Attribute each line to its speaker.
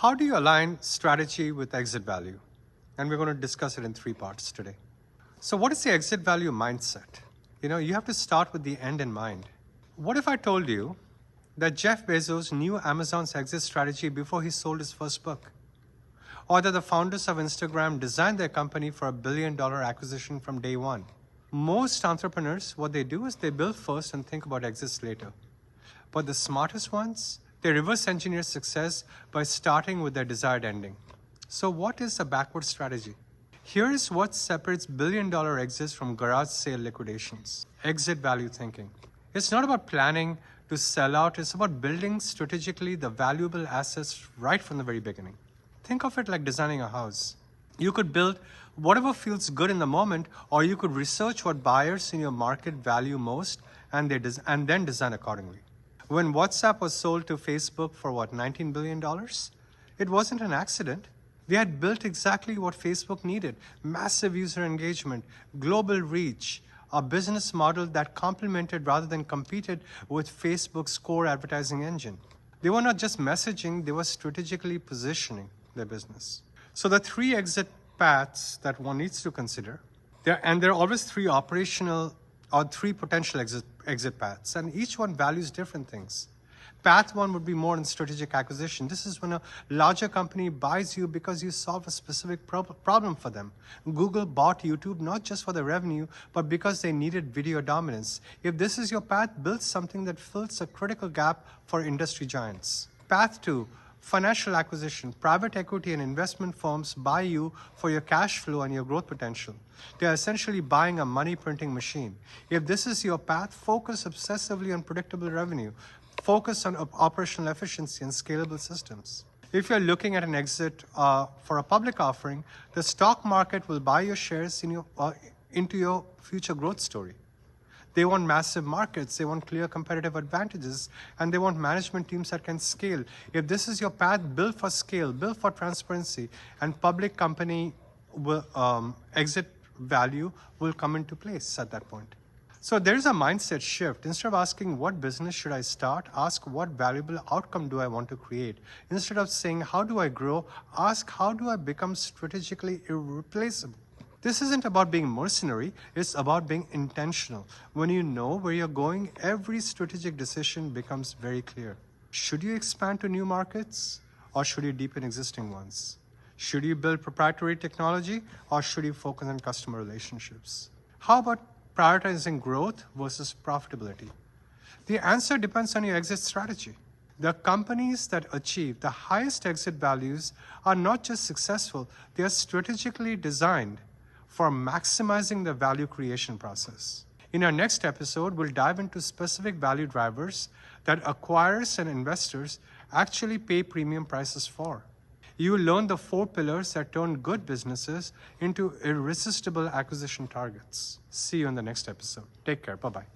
Speaker 1: How do you align strategy with exit value? And we're going to discuss it in 3 parts today. So what is the exit value mindset? You have to start with the end in mind. What if I told you that Jeff Bezos knew Amazon's exit strategy before he sold his first book? Or that the founders of Instagram designed their company for $1 billion acquisition from day one? Most entrepreneurs, what they do is they build first and think about exits later. But the smartest ones, they reverse engineer success by starting with their desired ending. So what is a backward strategy? Here is what separates billion-dollar exits from garage sale liquidations. Exit value thinking. It's not about planning to sell out, it's about building strategically the valuable assets right from the very beginning. Think of it like designing a house. You could build whatever feels good in the moment, or you could research what buyers in your market value most and then design accordingly. When WhatsApp was sold to Facebook for $19 billion? It wasn't an accident. They had built exactly what Facebook needed: massive user engagement, global reach, a business model that complemented rather than competed with Facebook's core advertising engine. They were not just messaging, they were strategically positioning their business. So the 3 exit paths that one needs to consider, there are always 3 operational or 3 potential exit paths, and each one values different things. Path 1 would be more in strategic acquisition. This is when a larger company buys you because you solve a specific problem for them. Google bought YouTube not just for the revenue, but because they needed video dominance. If this is your path, build something that fills a critical gap for industry giants. Path 2, financial acquisition. Private equity and investment firms buy you for your cash flow and your growth potential. They are essentially buying a money printing machine. If this is your path, focus obsessively on predictable revenue. Focus on operational efficiency and scalable systems. If you're looking at an exit for a public offering, the stock market will buy your shares into your future growth story. They want massive markets, they want clear competitive advantages, and they want management teams that can scale. If this is your path, build for scale, build for transparency, and public company exit value will come into place at that point. So there's a mindset shift. Instead of asking what business should I start, ask what valuable outcome do I want to create. Instead of saying how do I grow, ask how do I become strategically irreplaceable. This isn't about being mercenary, it's about being intentional. When you know where you're going, every strategic decision becomes very clear. Should you expand to new markets, or should you deepen existing ones? Should you build proprietary technology, or should you focus on customer relationships? How about prioritizing growth versus profitability? The answer depends on your exit strategy. The companies that achieve the highest exit values are not just successful, they are strategically designed for maximizing the value creation process. In our next episode, we'll dive into specific value drivers that acquirers and investors actually pay premium prices for. You will learn the 4 pillars that turn good businesses into irresistible acquisition targets. See you in the next episode. Take care. Bye-bye.